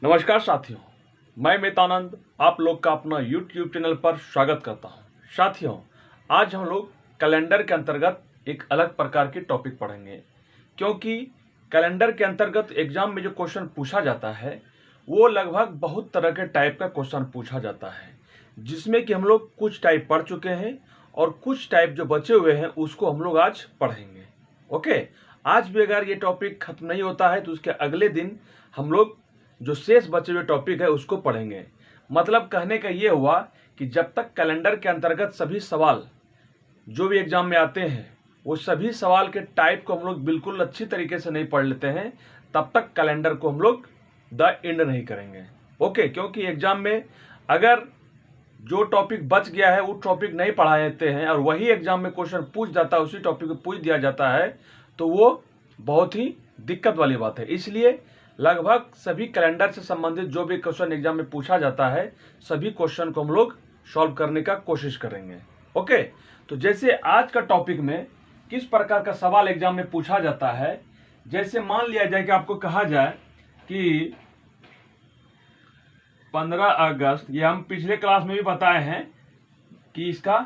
नमस्कार साथियों, मैं मितानंद आप लोग का अपना YouTube चैनल पर स्वागत करता हूं। साथियों, आज हम लोग कैलेंडर के अंतर्गत एक अलग प्रकार के टॉपिक पढ़ेंगे, क्योंकि कैलेंडर के अंतर्गत एग्जाम में जो क्वेश्चन पूछा जाता है वो लगभग बहुत तरह के टाइप का क्वेश्चन पूछा जाता है, जिसमें कि हम लोग कुछ टाइप पढ़ चुके हैं और कुछ टाइप जो बचे हुए हैं उसको हम लोग आज पढ़ेंगे। ओके, आज भी अगर ये टॉपिक खत्म नहीं होता है तो उसके अगले दिन हम लोग जो शेष बचे हुए टॉपिक है उसको पढ़ेंगे। मतलब कहने का ये हुआ कि जब तक कैलेंडर के अंतर्गत सभी सवाल जो भी एग्जाम में आते हैं वो सभी सवाल के टाइप को हम लोग बिल्कुल अच्छी तरीके से नहीं पढ़ लेते हैं, तब तक कैलेंडर को हम लोग द एंड नहीं करेंगे। ओके, क्योंकि एग्जाम में अगर जो टॉपिक बच गया है वो टॉपिक नहीं पढ़ा देते हैं और वही एग्जाम में क्वेश्चन पूछ जाता है, उसी टॉपिक को पूछ दिया जाता है, तो वो बहुत ही दिक्कत वाली बात है। इसलिए लगभग सभी कैलेंडर से संबंधित जो भी क्वेश्चन एग्जाम में पूछा जाता है सभी क्वेश्चन को हम लोग सॉल्व करने का कोशिश करेंगे। ओके, तो जैसे आज का टॉपिक में किस प्रकार का सवाल एग्जाम में पूछा जाता है, जैसे मान लिया जाए कि आपको कहा जाए कि 15 अगस्त, ये हम पिछले क्लास में भी बताए हैं कि इसका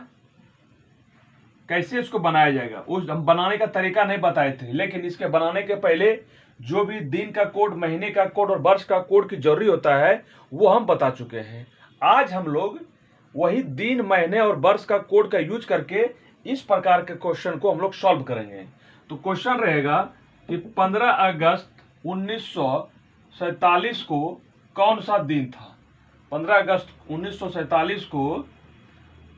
कैसे इसको बनाया जाएगा। उस हम बनाने का तरीका नहीं बताए थे, लेकिन इसके बनाने के पहले जो भी दिन का कोड, महीने का कोड और वर्ष का कोड की जरूरी होता है वो हम बता चुके हैं। आज हम लोग वही दिन, महीने और वर्ष का कोड का यूज करके इस प्रकार के क्वेश्चन को हम लोग सॉल्व करेंगे। तो क्वेश्चन रहेगा कि 15 अगस्त 1947 को कौन सा दिन था। 15 अगस्त 1947 को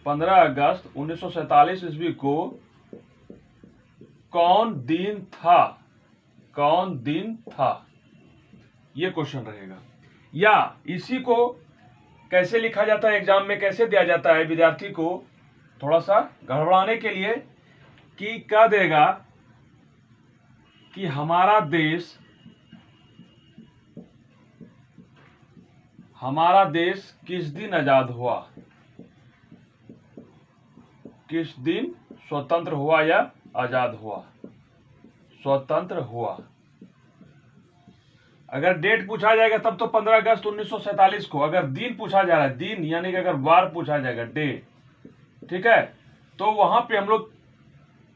15 अगस्त 1947 ईस्वी को कौन दिन था, कौन दिन था, ये क्वेश्चन रहेगा। या इसी को कैसे लिखा जाता है, एग्जाम में कैसे दिया जाता है विद्यार्थी को थोड़ा सा गड़बड़ाने के लिए, कि कह देगा कि हमारा देश किस दिन आजाद हुआ, किस दिन स्वतंत्र हुआ या आजाद हुआ, स्वतंत्र हुआ। अगर डेट पूछा जाएगा तब तो 15 अगस्त 1947 को, अगर दिन पूछा जा रहा है, दिन यानी कि अगर वार पूछा जाएगा, डे, ठीक है, तो वहां पे हम लोग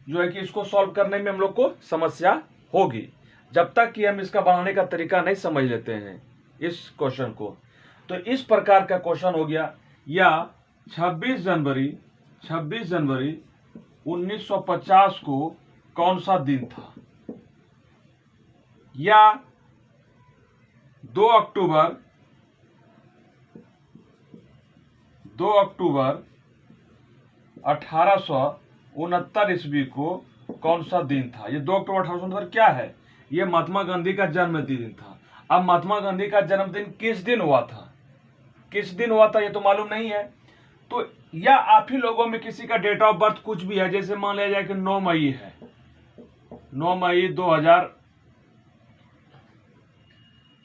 जो है कि इसको सॉल्व करने में हम लोग को समस्या होगी, जब तक कि हम इसका बनाने का तरीका नहीं समझ लेते हैं इस क्वेश्चन को। तो इस प्रकार का क्वेश्चन हो गया। या 26 जनवरी 1950 को कौन सा दिन था। या 2 अक्टूबर 1869 ईस्वी को कौन सा दिन था। ये 2 अक्टूबर 1869 क्या है, ये महात्मा गांधी का जन्मदिन था। अब महात्मा गांधी का जन्मदिन किस दिन हुआ था, किस दिन हुआ था ये तो मालूम नहीं है। तो या आप ही लोगों में किसी का डेट ऑफ बर्थ कुछ भी है, जैसे मान लिया जाए कि 9 मई है, 9 मई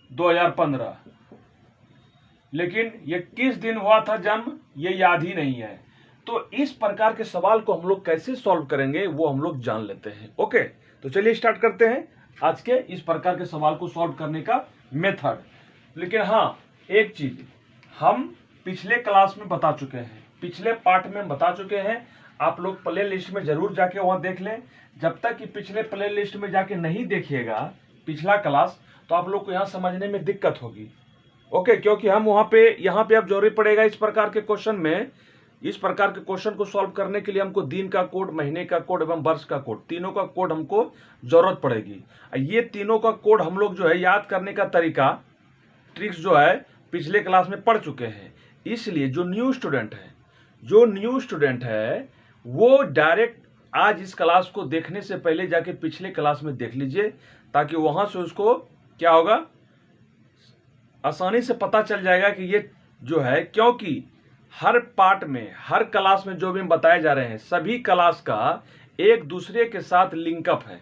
2015, लेकिन ये किस दिन हुआ था जन्म ये याद ही नहीं है। तो इस प्रकार के सवाल को हम लोग कैसे सॉल्व करेंगे वो हम लोग जान लेते हैं। ओके, तो चलिए स्टार्ट करते हैं आज के इस प्रकार के सवाल को सॉल्व करने का मेथड। लेकिन हाँ, एक चीज हम पिछले क्लास में बता चुके हैं, पिछले पार्ट में हम बता चुके हैं। आप लोग प्ले लिस्ट में जरूर जाके वहां देख लें। जब तक कि पिछले प्ले लिस्ट में जाके नहीं देखिएगा पिछला क्लास, तो आप लोग को यहाँ समझने में दिक्कत होगी। ओके, क्योंकि हम वहां पे यहाँ पे अब जरूरी पड़ेगा इस प्रकार के क्वेश्चन में, इस प्रकार के क्वेश्चन को सॉल्व करने के लिए हमको दिन का कोड, महीने का कोड एवं वर्ष का कोड, तीनों का कोड हमको जरूरत पड़ेगी। ये तीनों का कोड हम लोग जो है याद करने का तरीका, ट्रिक्स जो है पिछले क्लास में पढ़ चुके हैं। इसलिए जो न्यू स्टूडेंट है वो डायरेक्ट आज इस क्लास को देखने से पहले जाके पिछले क्लास में देख लीजिए, ताकि वहां से उसको क्या होगा, आसानी से पता चल जाएगा कि ये जो है, क्योंकि हर पार्ट में, हर क्लास में जो भी हम बताए जा रहे हैं सभी क्लास का एक दूसरे के साथ लिंकअप है।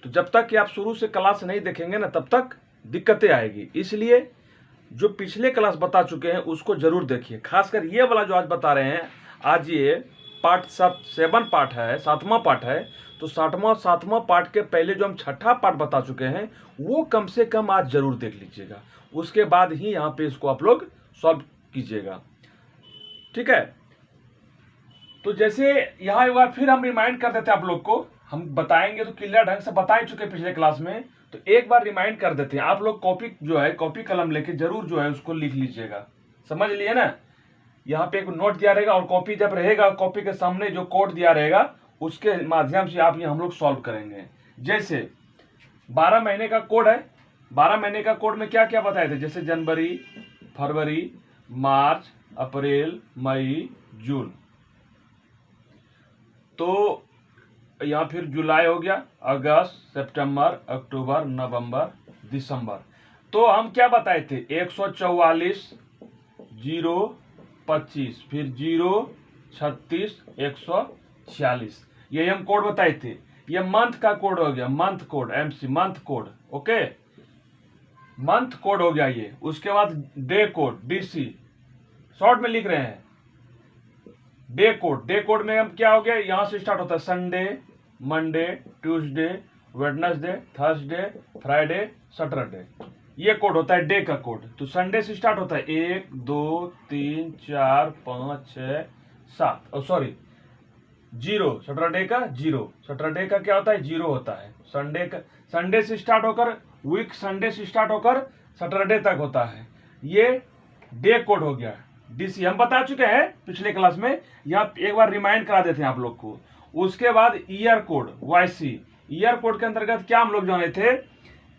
तो जब तक कि आप शुरू से क्लास नहीं देखेंगे ना तब तक दिक्कतें आएगी। इसलिए जो पिछले क्लास बता चुके हैं उसको जरूर देखिए, खासकर ये वाला जो आज बता रहे हैं, आज ये पार्ट 7 पार्ट है, 7वां पार्ट है, तो 7वां पार्ट के पहले जो हम 6ठा पार्ट बता चुके हैं वो कम से कम आज जरूर देख लीजिएगा, उसके बाद ही यहाँ पे इसको आप लोग सॉल्व कीजिएगा, ठीक है। तो जैसे यहाँ एक बार फिर हम रिमाइंड कर देते हैं आप लोग को, हम बताएंगे तो क्लियर ढंग से बता ही चुके पिछले क्लास में, तो एक बार रिमाइंड कर देते हैं। आप लोग कॉपी जो है, कॉपी कलम लेके जरूर जो है उसको लिख लीजिएगा, समझ लिए ना। यहाँ पे एक नोट दिया रहेगा और कॉपी जब रहेगा, कॉपी के सामने जो कोड दिया रहेगा उसके माध्यम से आप ये हम लोग सॉल्व करेंगे। जैसे 12 महीने का कोड है, 12 महीने का कोड में क्या क्या बताए थे, जैसे जनवरी, फरवरी, मार्च, अप्रैल, मई, जून, तो यहाँ फिर जुलाई हो गया, अगस्त, सितंबर, अक्टूबर, नवंबर, दिसंबर। तो हम क्या बताए थे, 144, 025, फिर 036, 146, यही हम कोड बताए थे। ये मंथ का कोड हो गया, month code, MC month code, okay, month code हो गया ये। उसके बाद डे कोड, DC, शॉर्ट में लिख रहे हैं, डे कोड। डे कोड में हम क्या हो गया, यहां से स्टार्ट होता है Sunday, Monday, Tuesday, Wednesday, Thursday, Friday, Saturday, ये कोड होता है डे का कोड। तो संडे से स्टार्ट होता है 1 2 3 4 5 6 7, सॉरी 0, सैटरडे का 0, सैटरडे का क्या होता है, 0 होता है। संडे का, संडे से स्टार्ट होकर वीक, संडे से स्टार्ट होकर सैटरडे तक होता है, ये डे कोड हो गया। DC हम बता चुके हैं पिछले क्लास में, यहाँ एक बार रिमाइंड करा देते हैं आप लोग को। उसके बाद year code, YC, year code के अंतर्गत क्या हम लोग जाने थे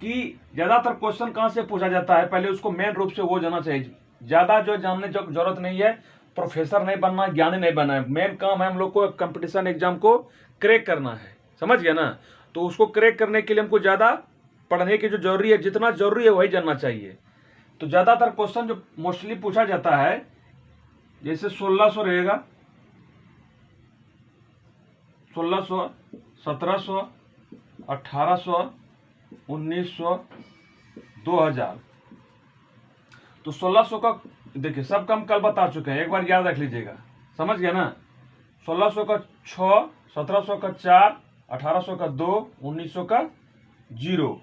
कि ज्यादातर क्वेश्चन कहां से पूछा जाता है, पहले उसको मेन रूप से वो जाना चाहिए। ज्यादा जो जानने जो जरूरत नहीं है, प्रोफेसर नहीं बनना, ज्ञानी नहीं बनना है, मेन काम है हम लोग को कंपटीशन एग्जाम को क्रैक करना है, समझ गया ना। तो उसको क्रैक करने के लिए हमको ज्यादा पढ़ने की जो जरूरी है, जितना जरूरी है वही जानना चाहिए। तो ज्यादातर क्वेश्चन जो मोस्टली पूछा जाता है, जैसे 1600 रहेगा, 1600, 1700, 1800, 1900, 2000, तो 1600 का देखिए सबका हम कल बता चुके हैं, एक बार याद रख लीजिएगा, समझ गया ना। 1600 का 6, 1700 का 4, 1800 का 2, 1900 का 0,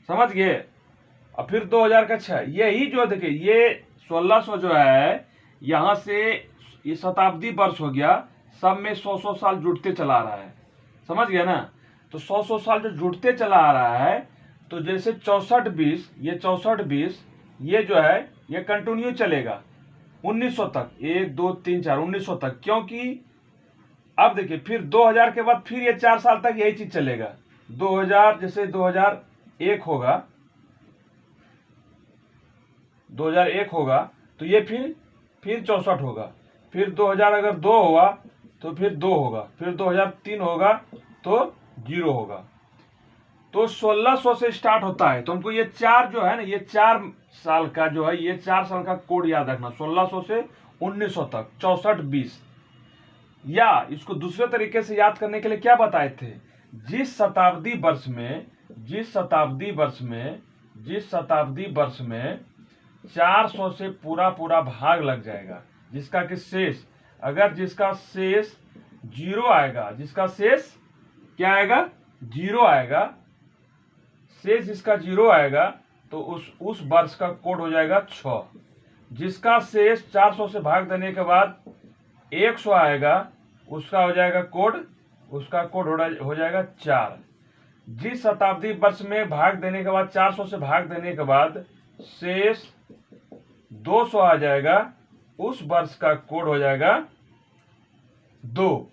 समझ गए। और फिर 2000 का 6, यही जो देखिए ये 1600 जो है, यहां से ये शताब्दी वर्ष हो गया, सब में 100 साल जुड़ते चला आ रहा है, समझ गया ना। तो 100 साल जो जुड़ते चला आ रहा है, तो जैसे 64-20, ये 64-20 ये जो है ये कंटिन्यू चलेगा 1900 तक, 1 2 3 4 1900 तक, क्योंकि अब देखिए फिर 2000 के बाद फिर ये 4 साल तक यही चीज चलेगा। 2000 जैसे 2001 होगा, 2001 होगा तो ये फिर 64 होगा, फिर 2000 अगर 2 हुआ तो फिर 2 होगा, फिर 2003 होगा तो 0 होगा। तो 1600 से स्टार्ट होता है, तो हमको ये 4 जो है ना, ये 4 साल का जो है, ये 4 साल का कोड याद रखना, 1600 से 1900 तक, 64-20। या इसको दूसरे तरीके से याद करने के लिए क्या बताए थे, जिस शताब्दी वर्ष में 400 से पूरा भाग लग जाएगा, जिसका कि शेष, अगर जिसका शेष 0 आएगा, जिसका शेष क्या आएगा, 0 आएगा, शेष जिसका 0 आएगा, तो उस वर्ष का कोड हो जाएगा 6। जिसका शेष 400 से भाग देने के बाद 100 आएगा, उसका हो जाएगा कोड, उसका कोड हो जाएगा 4। जिस शताब्दी वर्ष में भाग देने के बाद, 400 से भाग देने के बाद शेष 200 आ जाएगा, उस वर्ष का कोड हो जाएगा 2।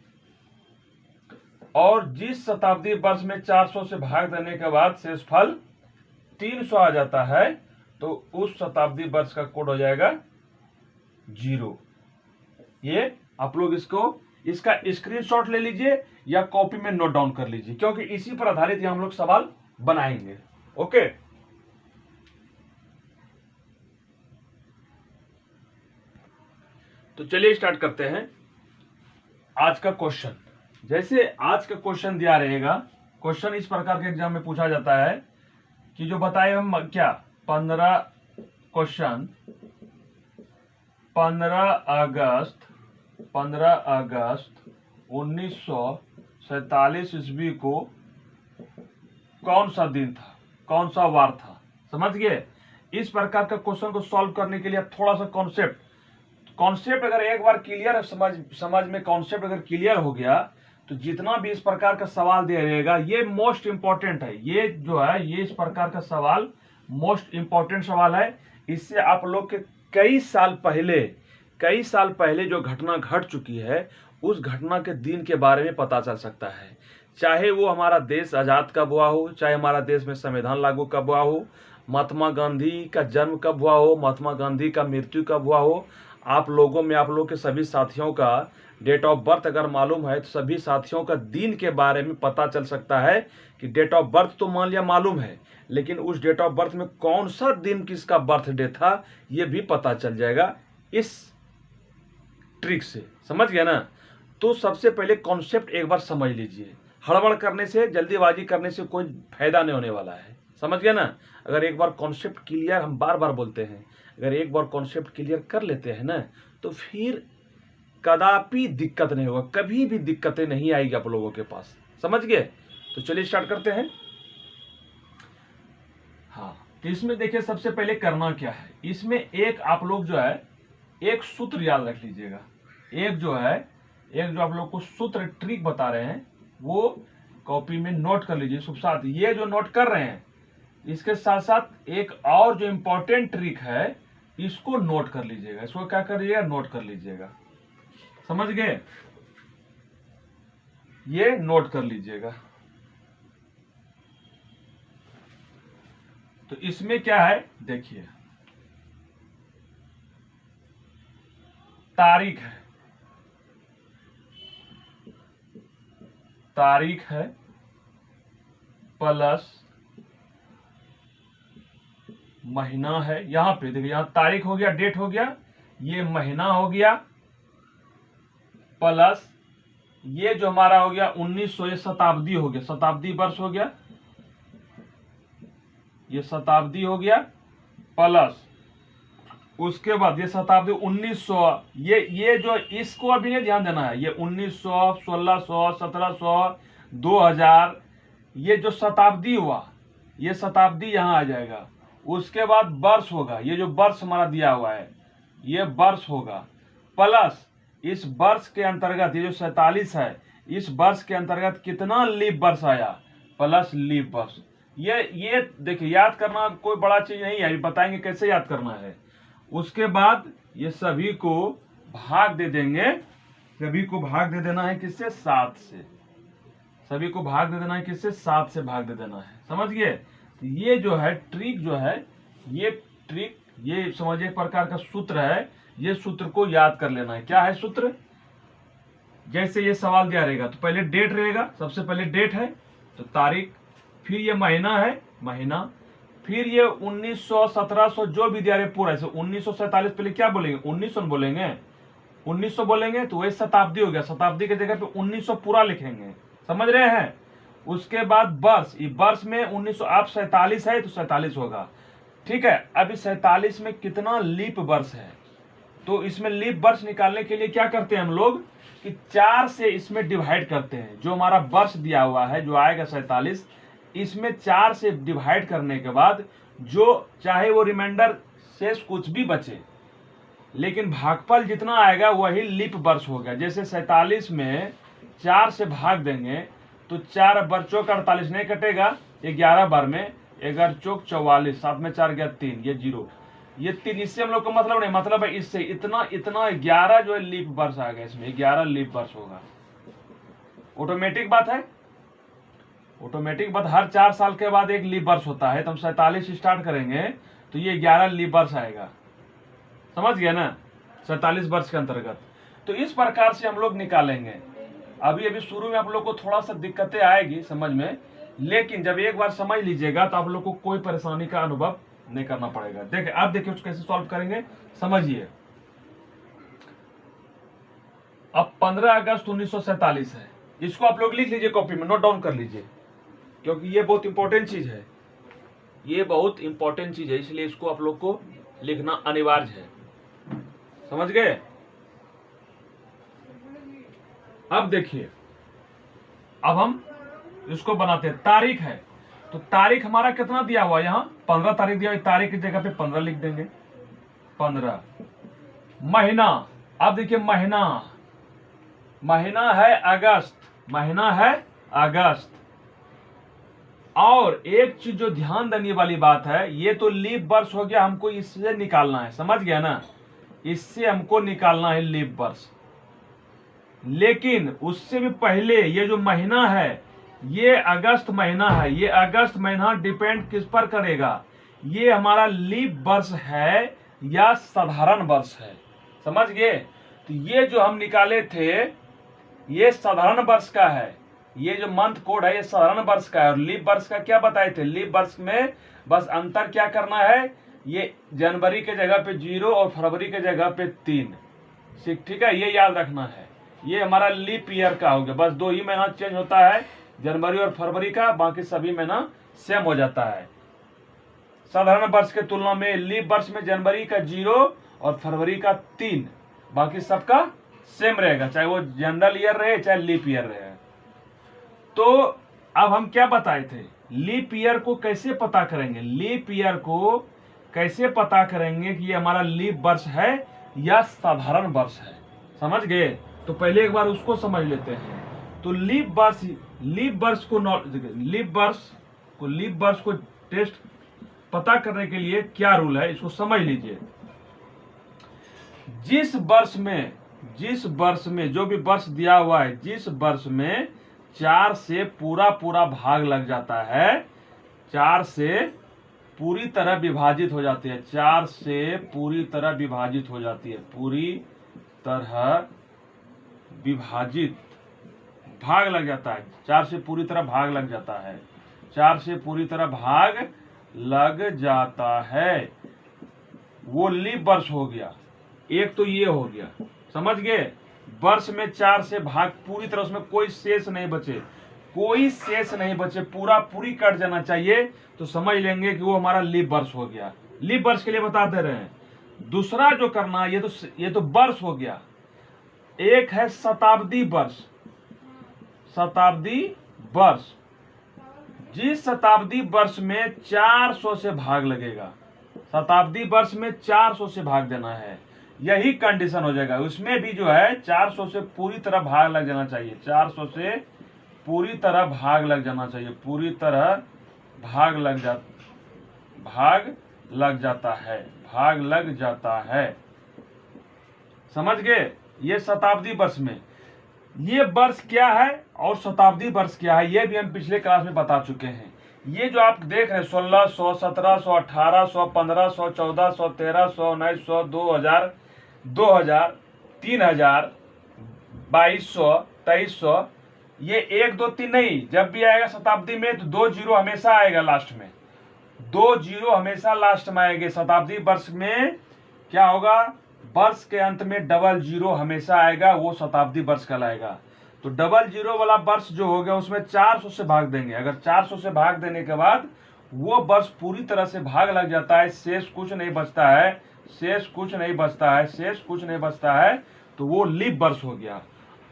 और जिस शताब्दी वर्ष में 400 से भाग देने के बाद शेषफल 300 आ जाता है, तो उस शताब्दी वर्ष का कोड हो जाएगा 0। ये आप लोग इसका स्क्रीनशॉट ले लीजिए या कॉपी में नोट डाउन कर लीजिए, क्योंकि इसी पर आधारित हम लोग सवाल बनाएंगे, ओके। तो चलिए स्टार्ट करते हैं आज का क्वेश्चन। जैसे आज का क्वेश्चन दिया रहेगा, क्वेश्चन इस प्रकार के एग्जाम में पूछा जाता है कि जो बताए हम क्या 15 क्वेश्चन 15 अगस्त 15 अगस्त 1947 ईस्वी को कौन सा दिन था, कौन सा वार था। समझ गए। इस प्रकार का क्वेश्चन को सॉल्व करने के लिए आप थोड़ा सा कॉन्सेप्ट अगर एक बार क्लियर है, समझ में कॉन्सेप्ट अगर क्लियर हो गया तो जितना भी इस प्रकार का सवाल दिया रहेगा ये मोस्ट इंपॉर्टेंट है। ये जो है ये इस प्रकार का सवाल मोस्ट इंपॉर्टेंट सवाल है। इससे आप लोग के कई साल पहले जो घटना घट चुकी है उस घटना के दिन के बारे में पता चल सकता है। चाहे वो हमारा देश आजाद कब हुआ हो, चाहे हमारा देश में संविधान लागू कब हुआ हो, महात्मा गांधी का जन्म कब हुआ हो, महात्मा गांधी का मृत्यु कब हुआ हो। आप लोगों के सभी साथियों का डेट ऑफ बर्थ अगर मालूम है तो सभी साथियों का दिन के बारे में पता चल सकता है कि डेट ऑफ बर्थ तो मान लिया मालूम है, लेकिन उस डेट ऑफ बर्थ में कौन सा दिन किसका बर्थडे था ये भी पता चल जाएगा इस ट्रिक से। समझ गया ना। तो सबसे पहले कॉन्सेप्ट एक बार समझ लीजिए। हड़बड़ करने से, जल्दीबाजी करने से कोई फायदा नहीं होने वाला है। समझ गया ना। अगर एक बार कॉन्सेप्ट क्लियर, हम बार बार बोलते हैं, अगर एक बार कॉन्सेप्ट क्लियर कर लेते हैं ना तो फिर कदापि दिक्कत नहीं होगा, कभी भी दिक्कतें नहीं आएगी आप लोगों के पास। समझ गए। तो चलिए स्टार्ट करते हैं। हाँ, तो इसमें देखिए सबसे पहले करना क्या है, इसमें एक आप लोग जो है एक सूत्र याद रख लीजिएगा। एक जो आप लोग को सूत्र ट्रिक बता रहे हैं वो कॉपी में नोट कर लीजिए। शुभ साथ ये जो नोट कर रहे हैं इसके साथ साथ एक और जो इंपॉर्टेंट ट्रिक है इसको नोट कर लीजिएगा। इसको क्या करिएगा, नोट कर लीजिएगा। समझ गए। ये नोट कर लीजिएगा। तो इसमें क्या है देखिए, तारीख है प्लस महीना है। यहां पे देखिए, यहां तारीख हो गया, डेट हो गया, ये महीना हो गया, प्लस ये जो हमारा हो गया 1900, ये शताब्दी हो गया, शताब्दी वर्ष हो गया, ये शताब्दी हो गया, प्लस उसके बाद ये शताब्दी 1900, ये जो इसको अभी नहीं ध्यान देना है, ये 1900, 1600, 1700, 2000, ये जो शताब्दी हुआ ये शताब्दी यहां आ जाएगा। उसके बाद वर्ष होगा, ये जो वर्ष हमारा दिया हुआ है ये वर्ष होगा, प्लस इस वर्ष के अंतर्गत ये जो 47 है इस वर्ष के अंतर्गत कितना लीप वर्ष आया, प्लस लीप वर्ष। ये देखिए याद करना कोई बड़ा चीज नहीं है, बताएंगे कैसे याद करना है। उसके बाद ये सभी को भाग दे देंगे, सभी को भाग दे देना है किससे, 7 से। सभी को भाग दे देना है किससे, 7 से भाग दे देना है। समझ गए। तो ये जो है ट्रिक जो है ये ट्रिक, ये समझिए एक प्रकार का सूत्र है। ये सूत्र को याद कर लेना है। क्या है सूत्र, जैसे ये सवाल दिया रहेगा तो पहले डेट रहेगा, सबसे पहले डेट है तो तारीख, फिर ये महीना है महीना, फिर ये 1900, 1700 जो भी दिया रहे पूरा, ऐसे 1947 पहले क्या बोलेंगे, 1900 बोलेंगे, 1900 बोलेंगे तो वही शताब्दी हो गया, शताब्दी की जगह पे 1900 पूरा लिखेंगे। समझ रहे हैं। उसके बाद वर्ष, वर्ष में 1900, आप 47 है तो 47 होगा। ठीक है। अभी 47 में कितना लीप वर्ष है, तो इसमें लीप वर्ष निकालने के लिए क्या करते हैं हम लोग कि 4 से इसमें डिवाइड करते हैं। जो हमारा वर्ष दिया हुआ है जो आएगा 47, इसमें 4 से डिवाइड करने के बाद जो चाहे वो रिमाइंडर शेष कुछ भी बचे, लेकिन भागफल जितना आएगा वही लीप वर्ष होगा। जैसे 47 में 4 से भाग देंगे तो 4 बार चौक 48 नहीं कटेगा, 11 बार में 11 चौक 44, 7 में 4 गया 3, ये 0, ये 3। इससे हम लोग का मतलब नहीं, मतलब है इससे इतना 11 जो है लीप वर्ष आ गया, इसमें 11 लीप वर्ष होगा। ऑटोमेटिक बात है, ऑटोमेटिक बात, हर 4 साल के बाद एक लीप वर्ष होता है। तो हम 47 स्टार्ट करेंगे तो ये 11 लीप वर्ष आएगा। समझ गया ना, 47 वर्ष के अंतर्गत। तो इस प्रकार से हम लोग निकालेंगे। अभी शुरू में आप लोग को थोड़ा सा दिक्कतें आएगी समझ में, लेकिन जब एक बार समझ लीजिएगा तो आप लोग को कोई परेशानी का अनुभव नहीं करना पड़ेगा। देखिए अब देखिए उसको कैसे सॉल्व करेंगे, समझिए। अब 15 अगस्त 1947 है, इसको आप लोग लिख लीजिए कॉपी में, नोट डाउन कर लीजिए, क्योंकि ये बहुत इंपॉर्टेंट चीज है, ये बहुत इंपॉर्टेंट चीज है, इसलिए इसको आप लोग को लिखना अनिवार्य है। समझ गए। अब देखिए, अब हम इसको बनाते हैं। तारीख है, तो तारीख हमारा कितना दिया हुआ, यहाँ 15 तारीख दिया हुआ, तारीख की जगह पे 15 लिख देंगे, 15। महीना, अब देखिए महीना, महीना है अगस्त, महीना है अगस्त। और एक चीज जो ध्यान देने वाली बात है, ये तो लीप वर्ष हो गया, हमको इससे निकालना है, समझ गया ना, इससे हमको निकालना है लीप वर्ष। लेकिन उससे भी पहले ये जो महीना है, ये अगस्त महीना है, ये अगस्त महीना डिपेंड किस पर करेगा, ये हमारा लीप वर्ष है या साधारण वर्ष है, समझ गए। तो ये जो हम निकाले थे ये साधारण वर्ष का है, ये जो मंथ कोड है ये साधारण वर्ष का है। और लीप वर्ष का क्या बताए थे, लीप वर्ष में बस अंतर क्या करना है, ये जनवरी के जगह पे 0 और फरवरी के जगह पे 3, ठीक है, ये याद रखना है। ये हमारा लीप ईयर का हो गया, बस 2 ही महीना चेंज होता है, जनवरी और फरवरी का, बाकी सभी महीना सेम हो जाता है। साधारण वर्ष के तुलना में लीप वर्ष में जनवरी का 0 और फरवरी का 3, बाकी सबका सेम रहेगा, चाहे वो जनरल ईयर रहे चाहे लीप ईयर रहे। तो अब हम क्या बताए थे, लीप ईयर को कैसे पता करेंगे, लीप ईयर को कैसे पता करेंगे कि ये हमारा लीप वर्ष है या साधारण वर्ष है, समझ गए। तो पहले एक बार उसको समझ लेते हैं। तो लीप वर्ष को टेस्ट पता करने के लिए क्या रूल है, इसको समझ लीजिए। जिस वर्ष में जो भी वर्ष दिया हुआ है, जिस वर्ष में 4 से पूरा भाग लग जाता है, 4 से पूरी तरह विभाजित हो जाती है, 4 से पूरी तरह विभाजित हो जाती है, पूरी तरह विभाजित भाग लग जाता है, 4 से पूरी तरह भाग लग जाता है, 4 से पूरी तरह भाग लग जाता है, वो लीप वर्ष हो गया। एक तो ये हो गया, समझ गए। वर्ष में 4 से भाग पूरी तरह, उसमें कोई शेष नहीं बचे, कोई शेष नहीं बचे, पूरी कट जाना चाहिए, तो समझ लेंगे कि वो हमारा लीप वर्ष हो गया। लीप वर्ष के लिए बता दे रहे हैं। दूसरा जो करना, ये तो वर्ष हो गया। एक है शताब्दी वर्ष, शताब्दी वर्ष, जिस शताब्दी वर्ष में 400 से भाग लगेगा, शताब्दी वर्ष में 400 से भाग देना है, यही कंडीशन हो जाएगा। उसमें भी जो है 400 से पूरी तरह भाग लग जाना चाहिए, 400 से पूरी तरह भाग लग जाना चाहिए, पूरी तरह भाग लग जाता है, समझ गए। ये शताब्दी वर्ष में, ये वर्ष क्या है और शताब्दी वर्ष क्या है, ये भी हम पिछले क्लास में बता चुके हैं। ये जो आप देख रहे हैं 1600, 1700, 1800, 1500, 1400, 1300, 1900, 2000, 2000, 3000, 2200, 2300, ये 1 2 3 नहीं, जब भी आएगा शताब्दी में तो 2 जीरो हमेशा आएगा लास्ट में, 2 जीरो हमेशा लास्ट में आएंगे। शताब्दी वर्ष में क्या होगा, वर्ष के अंत में डबल जीरो हमेशा आएगा, वो शताब्दी वर्ष कहलाएगा। तो डबल जीरो वाला वर्ष जो हो गया उसमें 400 से भाग देंगे, अगर 400 से भाग देने के बाद वो वर्ष पूरी तरह से भाग लग जाता है, शेष कुछ नहीं बचता है, तो वो लीप वर्ष हो गया।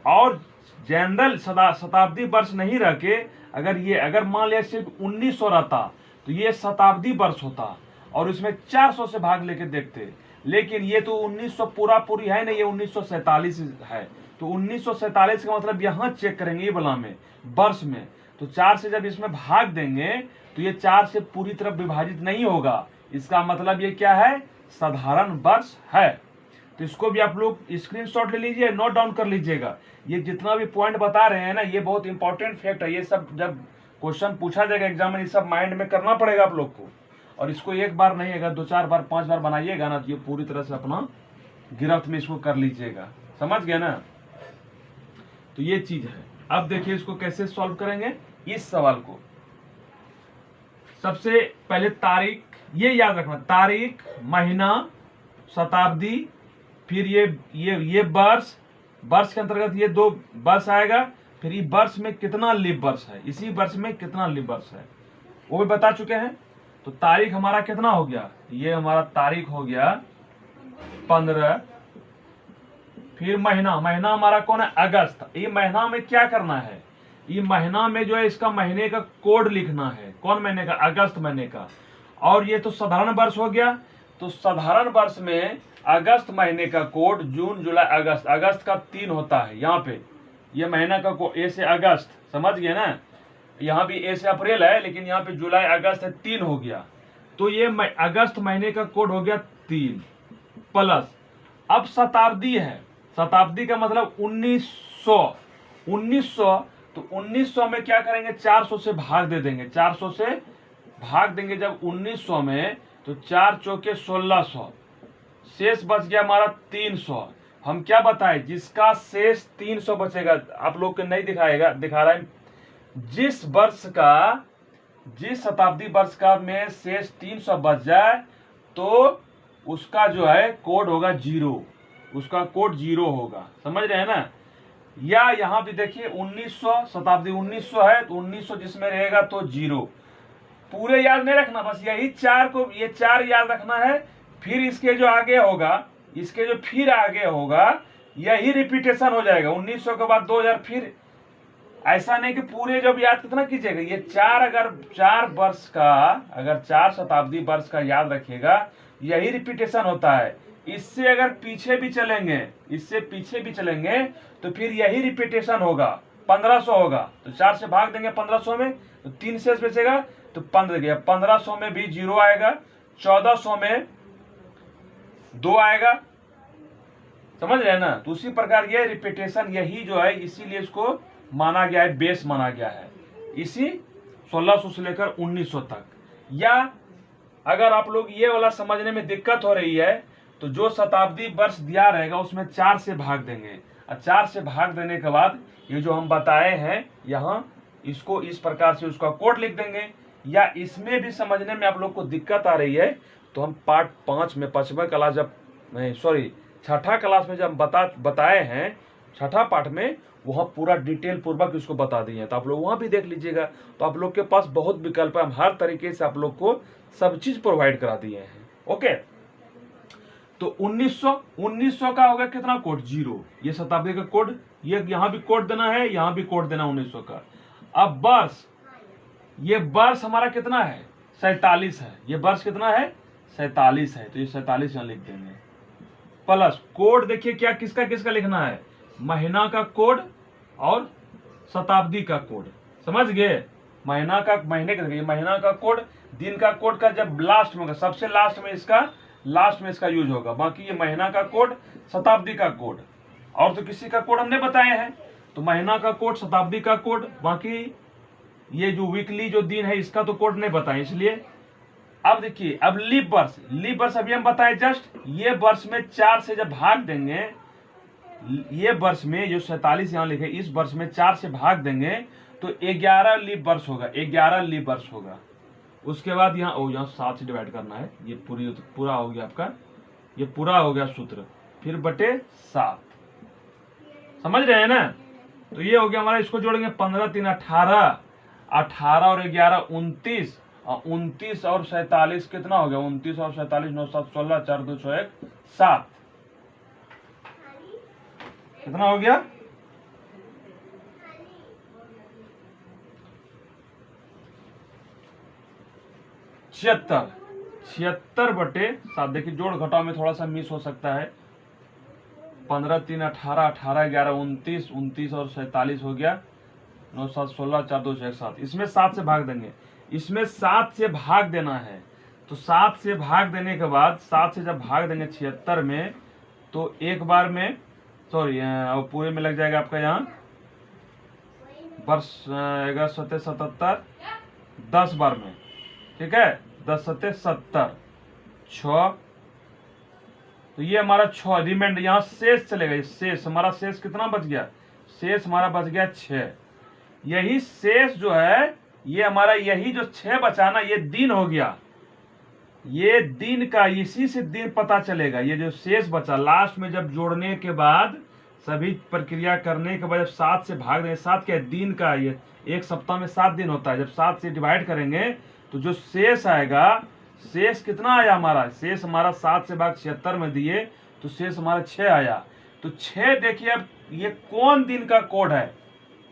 और जनरल शताब्दी वर्ष नहीं रह के अगर मान लिया सिर्फ 1900 रहता तो ये शताब्दी वर्ष होता और इसमें 400 से भाग लेके देखते, लेकिन ये तो 1900 पूरी है नहीं, ये 1947 है। तो 1947 का मतलब यहाँ चेक करेंगे ये वाला में वर्ष में, तो 4 से जब इसमें भाग देंगे तो ये 4 से पूरी तरफ विभाजित नहीं होगा, इसका मतलब ये क्या है, साधारण वर्ष है। तो इसको भी आप लोग स्क्रीनशॉट ले लीजिए, नोट डाउन कर लीजिएगा। ये जितना भी पॉइंट बता रहे हैं ना, ये बहुत इंपॉर्टेंट फैक्ट है, ये सब जब क्वेश्चन पूछा जाएगा एग्जाम में, ये सब माइंड में करना पड़ेगा आप लोग को। और इसको एक बार नहीं, अगर 2 4 बार 5 बार बनाइएगा ना, तो ये पूरी तरह से अपना गिरफ्त में इसको कर लीजिएगा, समझ गए ना। तो ये चीज है। अब देखिए इसको कैसे सॉल्व करेंगे इस सवाल को। सबसे पहले तारीख, ये याद रखना, तारीख, महीना, शताब्दी, फिर ये वर्ष के अंतर्गत ये 2 वर्ष आएगा, फिर ये वर्ष में कितना लीप वर्ष है, इसी वर्ष में कितना लीप वर्ष है वो भी बता चुके हैं। तो तारीख हमारा कितना हो गया, ये हमारा तारीख हो गया 15, फिर महीना, महीना हमारा कौन है, अगस्त। ये महीना में क्या करना है, ये महीना में जो है इसका महीने का कोड लिखना है। कौन महीने का, अगस्त महीने का। और ये तो साधारण वर्ष हो गया। तो साधारण वर्ष में अगस्त महीने का कोड जून जुलाई अगस्त, अगस्त का 3 होता है। यहाँ पे ये महीना का कोड ए से अगस्त, समझ गए ना। यहाँ भी ए से अप्रैल है, लेकिन यहाँ पे जुलाई अगस्त है, 3 हो गया। तो ये अगस्त महीने का कोड हो गया 3 प्लस। अब शताब्दी है, शताब्दी का मतलब 1900। 1900 तो 1900 में क्या करेंगे, 400 से भाग दे देंगे। 400 से भाग देंगे जब 1900 में, तो 4 चौके 1600, शेष बच गया हमारा 300। हम क्या बताए, जिसका शेष 300 बचेगा, आप लोग को नहीं दिखाएगा, दिखा रहा है, जिस वर्ष का, जिस शताब्दी वर्ष का में शेष 300 बच जाए तो उसका जो है कोड होगा 0, उसका कोड 0 होगा। समझ रहे हैं ना। या यहाँ भी देखिए 1900, शताब्दी 1900 है, तो 1900 जिसमें रहेगा तो 0। पूरे याद नहीं रखना, बस यही 4 को, ये 4 याद रखना है। फिर इसके जो आगे होगा, इसके जो फिर आगे होगा, यही रिपीटेशन हो जाएगा। 1900 के बाद 2000, फिर ऐसा नहीं कि पूरे जब याद कितना कीजिएगा। ये 4, अगर 4 वर्ष का, अगर 4 शताब्दी वर्ष का याद रखिएगा, यही रिपीटेशन होता है। इससे अगर पीछे भी चलेंगे, इससे पीछे भी चलेंगे, तो फिर यही रिपीटेशन होगा। 1500 होगा, तो 4 से भाग देंगे 1500 में, तो 3 शेष बचेगा, तो 15 गया। 1500 में भी 0 आएगा, 1400 में 2 आएगा। समझ रहे हैं ना। तो उसी प्रकार ये रिपीटेशन यही जो है, इसीलिए इसको माना गया है, बेस माना गया है, इसी 1600 से लेकर 1900 तक। या अगर आप लोग ये वाला समझने में दिक्कत हो रही है, तो जो शताब्दी वर्ष दिया रहेगा उसमें 4 से भाग देंगे, और 4 से भाग देने के बाद ये जो हम बताए हैं यहाँ, इसको इस प्रकार से उसका कोड लिख देंगे। या इसमें भी समझने में आप लोग को दिक्कत आ रही है, तो हम पार्ट 5 में, 5वां क्लास जब, नहीं सॉरी 6ठा क्लास में जब बताए हैं, 6ठा पार्ट में, वहाँ पूरा डिटेल पूर्वक इसको बता दिए हैं। तो आप लोग वहाँ भी देख लीजिएगा। तो आप लोग के पास बहुत विकल्प है, हम हर तरीके से आप लोग को सब चीज प्रोवाइड करा दिए हैं। ओके, तो 1900 का होगा कितना कोड, 0। ये शताब्दी का कोड, ये यहाँ भी कोड देना है, यहाँ भी कोड देना 1900 का। अब वर्ष, ये वर्ष हमारा कितना है, 47 है। ये वर्ष कितना है, 47 है। तो ये 47 यहाँ लिख देंगे। प्लस कोड देखिए क्या, किसका किसका लिखना है, महीना का कोड और शताब्दी का कोड। समझ गए। महीना का, महीने का देखिए, महीना का कोड, दिन का कोड का जब लास्ट में होगा, सबसे लास्ट में इसका यूज होगा। बाकी ये महीना का कोड, शताब्दी का कोड, और तो किसी का कोड हमने बताए हैं। तो महीना का कोड, शताब्दी का कोड, बाकी ये जो वीकली जो दिन है इसका तो कोड नहीं बताए, इसलिए। अब देखिए, अब लीप वर्ष अभी हम बताए जस्ट। ये वर्ष में 4 से जब भाग देंगे, ये वर्ष में जो 47 यहाँ लिखे, इस वर्ष में 4 से भाग देंगे तो 11 लीप वर्ष होगा, 11 लीप वर्ष होगा। उसके बाद यहाँ 7 से डिवाइड करना है। ये पूरा हो गया आपका, ये पूरा हो गया सूत्र, फिर बटे 7। समझ रहे हैं ना। तो ये हो गया हमारा, इसको जोड़ेंगे 15 3 18, 18 और 11 29, और 29 और 47 कितना हो गया, 29 और 47 9 7 16, 4 2 6 1 7, कितना हो गया, 76 बटे 7। देखिए जोड़ घटाव में थोड़ा सा मिस हो सकता है। 15 3 18, 18 11 29, 29 और 47 हो गया, 9 7 16, 4 2 6 7। इसमें 7 से भाग देंगे, इसमें 7 से भाग देना है। तो 7 से भाग देने के बाद, 7 से जब भाग देंगे 76 में, तो एक बार में, सॉरी पूरे में लग जाएगा आपका यहाँ वर्ष 11 7 77, 10 बार में, ठीक है, 10 7 70, 6। तो ये हमारा 6 रिमाइंड, यहाँ शेष चलेगा। शेष हमारा, शेष कितना बच गया, शेष हमारा बच गया 6। यही शेष जो है, ये हमारा यही जो 6 बचा ना, ये दिन हो गया। ये दिन का, इसी से दिन पता चलेगा। ये जो शेष बचा लास्ट में जब जोड़ने के बाद, सभी प्रक्रिया करने के बाद जब 7 से भाग देंगे, 7 क्या दिन का, ये एक सप्ताह में 7 दिन होता है। जब 7 से डिवाइड करेंगे तो जो शेष आएगा, शेष कितना आया हमारा, शेष हमारा 7 से भाग 76 में दिए तो शेष हमारा 6 आया। तो 6 देखिए, अब ये कौन दिन का कोड है?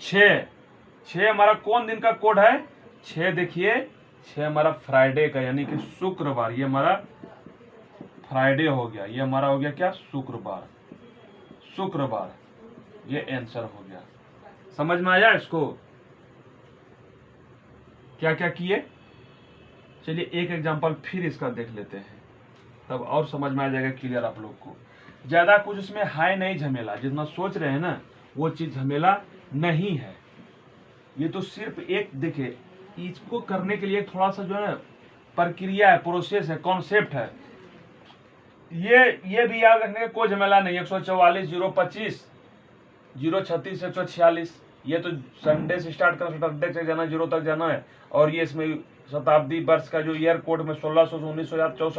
6 हमारा कौन दिन का कोड है? 6 देखिए, 6 हमारा फ्राइडे का, यानी कि शुक्रवार। ये हमारा फ्राइडे हो गया, ये हमारा हो गया क्या? शुक्रवार। ये आंसर हो गया। समझ में आया इसको? क्या क्या किए? चलिए एक एग्जांपल फिर इसका देख लेते हैं, तब और समझ में आ जाएगा क्लियर आप लोग को। ज्यादा कुछ इसमें है नहीं झमेला, जितना सोच रहे हैं ना वो चीज झमेला नहीं है। ये तो सिर्फ एक देखिए, इसको करने के लिए थोड़ा सा जो है प्रक्रिया है, प्रोसेस है, कॉन्सेप्ट है। ये भी याद रखने का कोई झमेला नहीं। 144, 025, 036, 146, ये तो संडे से स्टार्ट कर सैटरडे तक जाना, 0 तक जाना है। और ये इसमें शताब्दी वर्ष का जो ईयर कोड में 1600 से 1900,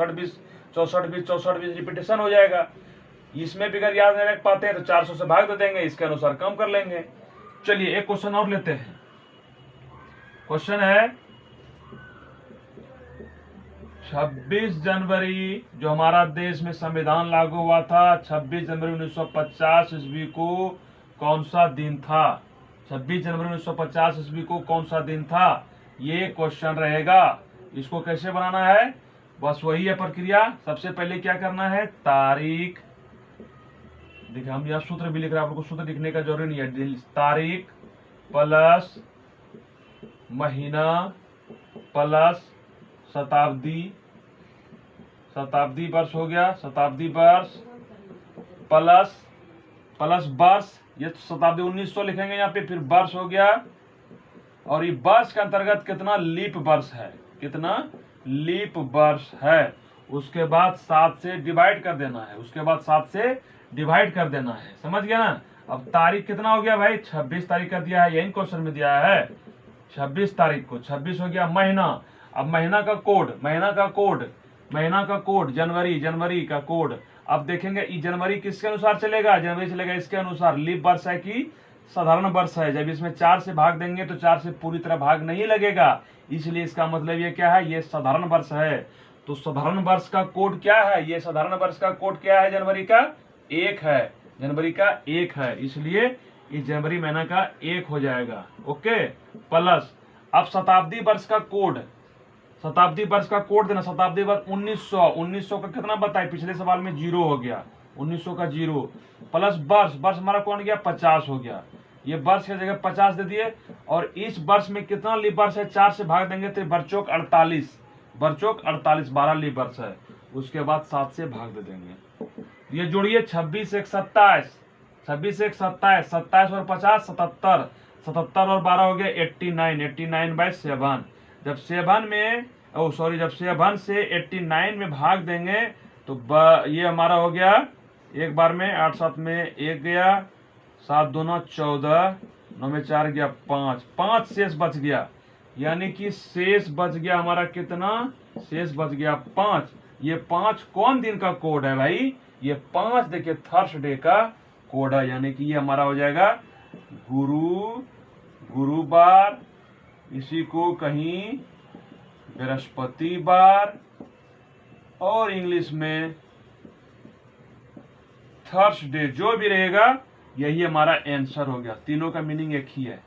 64 20 रिपीटेशन हो जाएगा। इसमें भी अगर याद नहीं रख पाते हैं तो 400 से भाग दे देंगे, इसके अनुसार कम कर लेंगे। चलिए एक क्वेश्चन और लेते हैं। क्वेश्चन है 26 जनवरी जो हमारा देश में संविधान लागू हुआ था, 26 जनवरी 1950 ईस्वी को कौन सा दिन था? 26 जनवरी 1950 ईस्वी को कौन सा दिन था? ये क्वेश्चन रहेगा। इसको कैसे बनाना है? बस वही है प्रक्रिया। सबसे पहले क्या करना है? तारीख, देखिए हम यहाँ सूत्र भी लिख रहे हैं, आप लोग को सूत्र लिखने का जरूरी नहीं है। तारीख प्लस महीना प्लस शताब्दी वर्ष हो गया। शताब्दी वर्ष प्लस वर्ष, ये शताब्दी 1900 लिखेंगे यहाँ पे, फिर वर्ष हो गया। और ये वर्ष के अंतर्गत कितना लीप वर्ष है, कितना लीप वर्ष है। उसके बाद 7 से डिवाइड कर देना है, समझ गया ना? अब तारीख कितना हो गया भाई? 26 तारीख का दिया है, यही क्वेश्चन में दिया है 26 तारीख को। 26 हो गया महीना। अब महीना का कोड जनवरी का कोड। अब देखेंगे ये जनवरी किसके अनुसार चलेगा? जनवरी चलेगा इसके अनुसार। लीप वर्ष है कि साधारण वर्ष है? जब इसमें 4 से भाग देंगे तो 4 से पूरी तरह भाग नहीं लगेगा, इसलिए इसका मतलब ये क्या है? ये साधारण वर्ष है। तो साधारण वर्ष का कोड क्या है? ये साधारण वर्ष का कोड क्या है? जनवरी का 1 है, इसलिए इस जनवरी महीना का 1 हो जाएगा। ओके, प्लस अब शताब्दी वर्ष का कोड देना। शताब्दी वर्ष 1900 का कितना बताए? पिछले सवाल में 0 हो गया, 1900 का 0 प्लस वर्ष हमारा कौन गया? 50 हो गया। ये वर्ष की जगह 50 दे दिए। और इस वर्ष में कितना लीप वर्ष है? 4 से भाग देंगे तो बरचौक 48, 12 लीप वर्ष है। उसके बाद 7 से भाग दे देंगे। ये जोड़िए 26 1 27, 27 और 50 77, 77 और 12 हो गया 89/7। जब 7 से 89 में भाग देंगे तो ये हमारा हो गया एक बार में 8 7 में 1 गया, 7 दूना 14, 9 में 4 गया 5 शेष बच गया। यानी कि शेष बच गया हमारा कितना? शेष बच गया 5। ये 5 कौन दिन का कोड है भाई? ये 5 देखिए थर्सडे का कोड है, यानी कि ये हमारा हो जाएगा गुरुवार, इसी को कहीं बृहस्पतिवार, और इंग्लिश में थर्सडे, जो भी रहेगा यही हमारा आंसर हो गया। तीनों का मीनिंग एक ही है,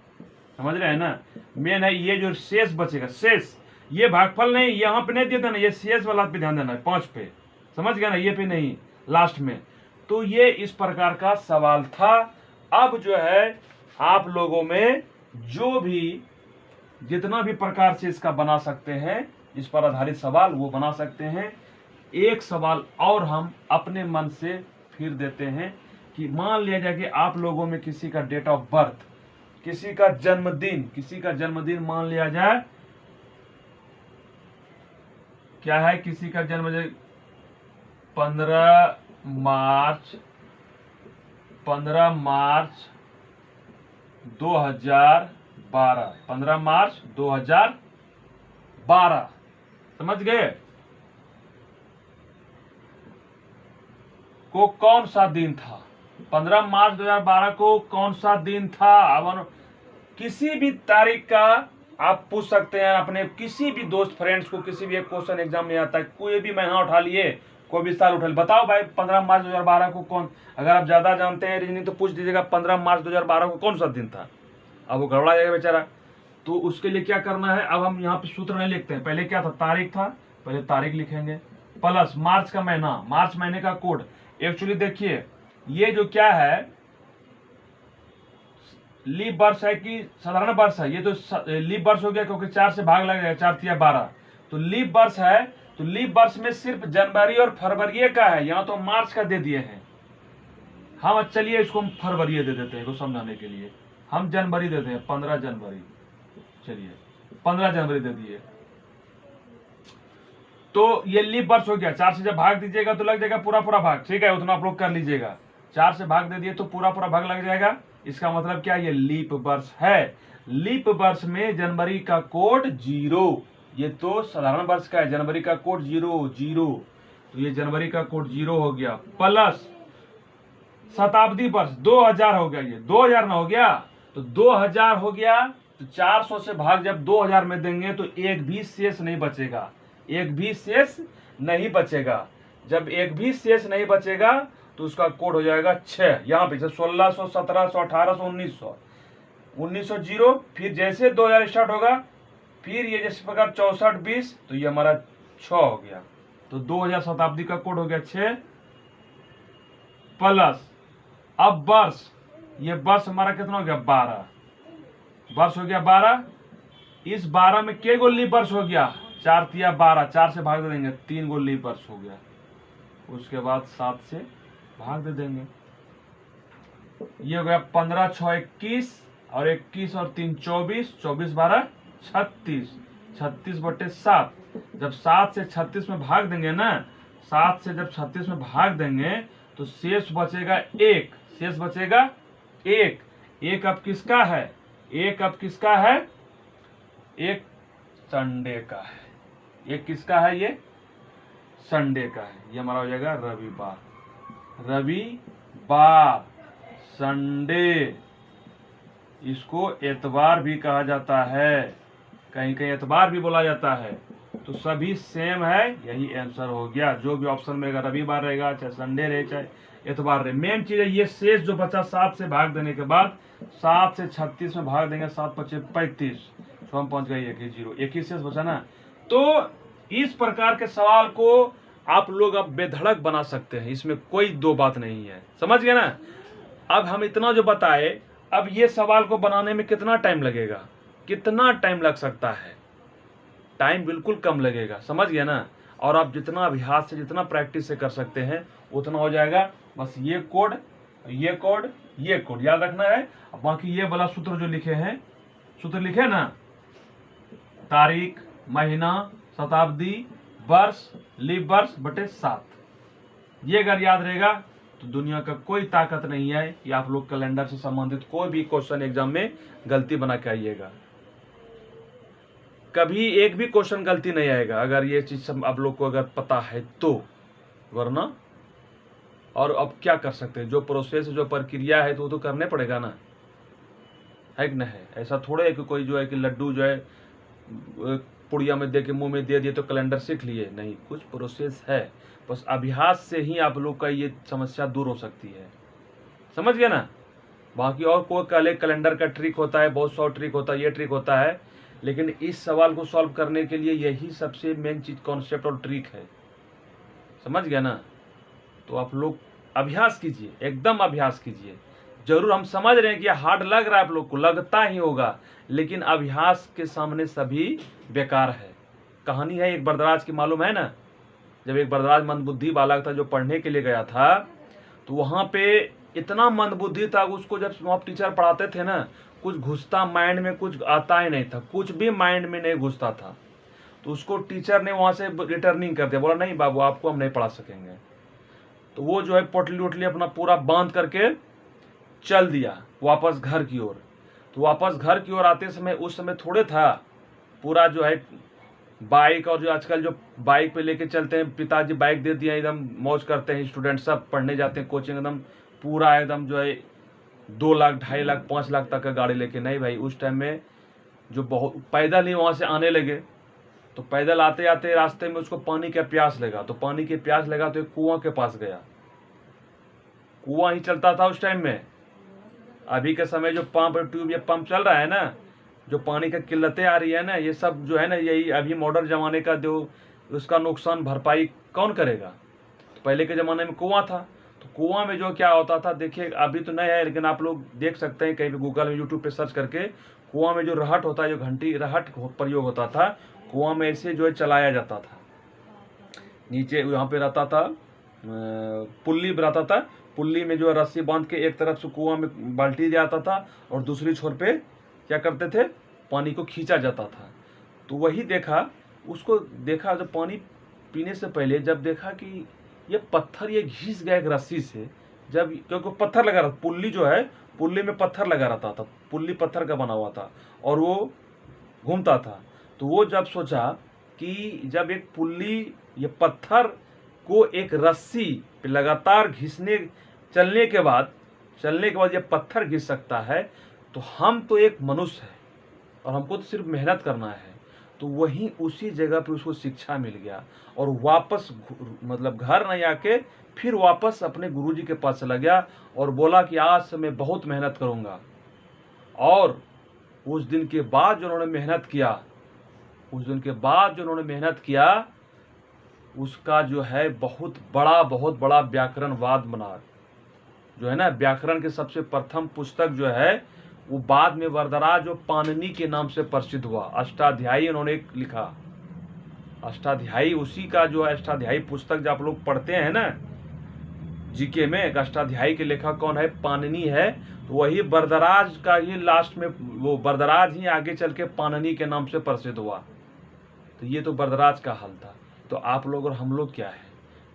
समझ रहे हैं ना? मेन है ये जो शेष बचेगा, शेष, ये भागफल नहीं, यहाँ पे नहीं दिया था ना, ये शेष वाला पे ध्यान देना है, 5 पे, समझ गया ना? ये पे नहीं, लास्ट में। तो ये इस प्रकार का सवाल था। अब जो है आप लोगों में जो भी जितना भी प्रकार से इसका बना सकते हैं, इस पर आधारित सवाल वो बना सकते हैं। एक सवाल और हम अपने मन से फिर देते हैं कि मान लिया जाए कि आप लोगों में किसी का डेट ऑफ बर्थ, किसी का जन्मदिन मान लिया जाए, क्या है? किसी का जन्मदिन 15 मार्च 2012, 15 मार्च 2012, समझ गए? को कौन सा दिन था? 15 मार्च 2012 को कौन सा दिन था? अब किसी भी तारीख का आप पूछ सकते हैं अपने किसी भी दोस्त फ्रेंड्स को। किसी भी एक क्वेश्चन एग्जाम में आता है, कोई भी महीना उठा लिए, कोई भी साल उठा ले, बताओ भाई 15 मार्च 2012 को कौन, अगर आप ज़्यादा जानते हैं रीजनिंग तो पूछ दीजिएगा 15 मार्च 2012 को कौन सा दिन था। अब वो गड़बड़ा जाएगा बेचारा। तो उसके लिए क्या करना है, अब हम यहाँ पे सूत्र नहीं लिखते हैं, पहले क्या था, तारीख था, पहले तारीख लिखेंगे, प्लस मार्च का महीना, मार्च महीने का कोड। एक्चुअली देखिए ये जो क्या है, लीप वर्ष है कि साधारण वर्ष है, ये तो लीप वर्ष हो गया क्योंकि 4 से भाग लगेगा, 4 तिया 12, तो लीप वर्ष है। तो लीप वर्ष में सिर्फ जनवरी और फरवरी का है, यहाँ तो मार्च का दे दिए हैं हम। चलिए इसको हम फरवरी दे देते हैं, इसको समझाने के लिए हम जनवरी देते हैं, 15 जनवरी, चलिए 15 जनवरी दे दिए। तो ये लीप वर्ष हो गया, 4 से जब भाग दीजिएगा तो लग जाएगा पूरा पूरा भाग, ठीक है, उतना आप लोग कर लीजिएगा। 4 से भाग दे दिए तो पूरा पूरा भाग लग जाएगा, इसका मतलब क्या, ये लीप वर्ष है। लीप वर्ष में जनवरी का कोड 0, ये तो साधारण वर्ष का है, जनवरी का कोड 0, तो ये जनवरी का कोड 0 हो गया, प्लस शताब्दी वर्ष 2000 हो गया, ये 2000 ना हो गया, तो 2000 हो गया। तो 400 से भाग जब 2000 में देंगे तो एक भी शेष नहीं बचेगा, एक भी शेष नहीं बचेगा। जब एक भी शेष नहीं बचेगा तो उसका कोड हो जाएगा 6। यहाँ पे 1600, 1700, 1800, 1900, 1900 0, फिर जैसे 2000 स्टार्ट होगा, फिर ये जैसे प्रकार 64, 20, तो ये हमारा 6 हो गया। तो 2000 शताब्दी का कोड हो गया 6, प्लस अब वर्ष, ये वर्ष हमारा कितना हो गया, 12 वर्ष हो गया 12। इस 12 में के गो लीप वर्ष हो गया, 4 तिया 12, 4 से भाग दे देंगे, 3 गो लीप वर्ष हो गया। उसके बाद 7 से भाग दे देंगे, ये हो गया 15 6 21, और 21 और 3 24, 24 12 36, 36/7। जब 7 से 36 में भाग देंगे ना, 7 से जब 36 में भाग देंगे तो शेष बचेगा 1, शेष बचेगा 1। 1 अब किसका है, 1 अब किसका है, एक संडे का है। एक किसका है, ये संडे का है, ये हमारा हो जाएगा रविवार, रविवार संडे। इसको एतवार भी कहा जाता है, कहीं कहीं एतवार भी बोला जाता है। तो सभी सेम है, यही आंसर हो गया। जो भी ऑप्शन में रहेगा, रविवार रहेगा, चाहे संडे रहे, चाहे एतवार रहे। मेन चीज है ये शेष जो बचा 7 से भाग देने के बाद, 7 से 36 में भाग देंगे, 7 5 35, तो हम पहुंच गए 1 ही 0, एक ही शेष बचा ना। तो इस प्रकार के सवाल को आप लोग अब बेधड़क बना सकते हैं, इसमें कोई दो बात नहीं है, समझ गए ना। अब हम इतना जो बताए, अब ये सवाल को बनाने में कितना टाइम लगेगा, कितना टाइम लग सकता है, टाइम बिल्कुल कम लगेगा, समझ गए ना। और आप जितना अभ्यास से, जितना प्रैक्टिस से कर सकते हैं उतना हो जाएगा। बस ये कोड, ये कोड, ये कोड याद रखना है। बाकी ये वाला सूत्र जो लिखे हैं, सूत्र लिखे ना, तारीख, महीना, शताब्दी, वर्ष, लीप वर्ष बटे 7, ये अगर याद रहेगा तो दुनिया का कोई ताकत नहीं है कि आप लोग कैलेंडर से संबंधित कोई भी क्वेश्चन एग्जाम में गलती बना के आइएगा। कभी एक भी क्वेश्चन गलती नहीं आएगा अगर ये चीज सब आप लोग को अगर पता है तो, वरना। और अब क्या कर सकते हैं, जो प्रोसेस, जो प्रक्रिया है तो वो तो करने पड़ेगा ना, है कि नहीं। ऐसा थोड़े है कि कोई जो है कि लड्डू जो है पुड़िया में दे के मुंह में दे दिए तो कैलेंडर सीख लिए, नहीं, कुछ प्रोसेस है। बस अभ्यास से ही आप लोग का ये समस्या दूर हो सकती है, समझ गए ना। बाकी और कोई कैलेंडर का ट्रिक होता है, बहुत सौ ट्रिक होता है, ये ट्रिक होता है, लेकिन इस सवाल को सॉल्व करने के लिए यही सबसे मेन चीज, कॉन्सेप्ट और ट्रिक है, समझ गया ना। तो आप लोग अभ्यास कीजिए, एकदम अभ्यास कीजिए। जरूर हम समझ रहे हैं कि हार्ड लग रहा है, आप लोग को लगता ही होगा, लेकिन अभ्यास के सामने सभी बेकार है। कहानी है एक बरदराज की, मालूम है ना। जब एक बरदराज मंदबुद्धि बालक था जो पढ़ने के लिए गया था, तो वहाँ पे इतना मंदबुद्धि था, उसको जब वहाँ टीचर पढ़ाते थे ना, कुछ घुसता माइंड में, कुछ आता ही नहीं था, कुछ भी माइंड में नहीं घुसता था। तो उसको टीचर ने वहाँ से रिटर्निंग कर दिया, बोला नहीं बाबू आपको हम नहीं पढ़ा सकेंगे। तो वो जो है पोटली वोटली अपना पूरा बांध करके चल दिया वापस घर की ओर। तो वापस घर की ओर आते समय, उस समय थोड़े था पूरा जो है बाइक, और जो आजकल जो बाइक पे लेके चलते हैं, पिताजी बाइक दे दिया, एकदम मौज करते हैं, स्टूडेंट सब पढ़ने जाते हैं कोचिंग, एकदम पूरा एकदम जो है 2 लाख 2.5 लाख 5 लाख तक का गाड़ी लेके। नहीं भाई, उस टाइम में जो बहुत पैदल ही वहाँ से आने लगे, तो पैदल आते आते रास्ते में उसको पानी का प्यास लगा, तो पानी के प्यास लगा तो एक कुआं के पास गया। कुआं ही चलता था उस टाइम में। अभी के समय जो पंप ट्यूब या पंप चल रहा है ना, जो पानी का किल्लतें आ रही है ना, ये सब जो है ना, यही अभी मॉडर्न ज़माने का जो उसका नुकसान भरपाई कौन करेगा। तो पहले के ज़माने में कुआं था, तो कुआं में जो क्या होता था, देखिए अभी तो नहीं है लेकिन आप लोग देख सकते हैं कहीं भी गूगल में यूट्यूब पे सर्च करके। कुआं में जो रहट होता है, जो घंटी रहट प्रयोग होता था, कुआं में ऐसे जो है चलाया जाता था। नीचे यहाँ पे रहता था पुल्ली रहता था, पुल्ली में जो है रस्सी बांध के एक तरफ से कुआं में बाल्टी जाता था और दूसरी छोर पे क्या करते थे, पानी को खींचा जाता था। तो वही देखा, उसको देखा जब पानी पीने से पहले, जब देखा कि ये पत्थर ये घिस गया एक रस्सी से, जब क्योंकि पत्थर लगा रहा, पुल्ली जो है पुल्ली में पत्थर लगा रहता था, पुल्ली पत्थर का बना हुआ था और वो घूमता था। तो वो जब सोचा कि जब एक पुल्ली ये पत्थर को एक रस्सी पे लगातार चलने के बाद ये पत्थर घिस सकता है, तो हम तो एक मनुष्य है और हमको तो सिर्फ मेहनत करना है। तो वहीं उसी जगह पे उसको शिक्षा मिल गया और वापस मतलब घर नहीं आके फिर वापस अपने गुरुजी के पास चला गया और बोला कि आज से मैं बहुत मेहनत करूँगा। और उस दिन के बाद जो उन्होंने मेहनत किया, उसका जो है बहुत बड़ा व्याकरणवाद बना। जो है ना, व्याकरण के सबसे प्रथम पुस्तक जो है वो बाद में वरदराज और पाणिनि के नाम से प्रसिद्ध हुआ। अष्टाध्यायी उन्होंने लिखा, अष्टाध्यायी उसी का जो है अष्टाध्यायी पुस्तक जो आप लोग पढ़ते हैं ना जीके में, एक अष्टाध्यायी के लेखक कौन है, पाणिनि है। तो वही वरदराज का ही लास्ट में, वो वरदराज ही आगे चल के पाणिनि के नाम से प्रसिद्ध हुआ। तो ये तो वरदराज का हाल था। तो आप लोग और हम लोग क्या है,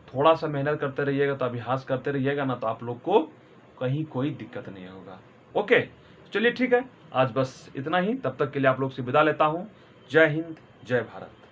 थोड़ा सा मेहनत करते रहिएगा, तो अभ्यास करते रहिएगा ना, तो आप लोग को कहीं कोई दिक्कत नहीं होगा। ओके, चलिए ठीक है, आज बस इतना ही। तब तक के लिए आप लोग से विदा लेता हूँ। जय हिंद, जय भारत।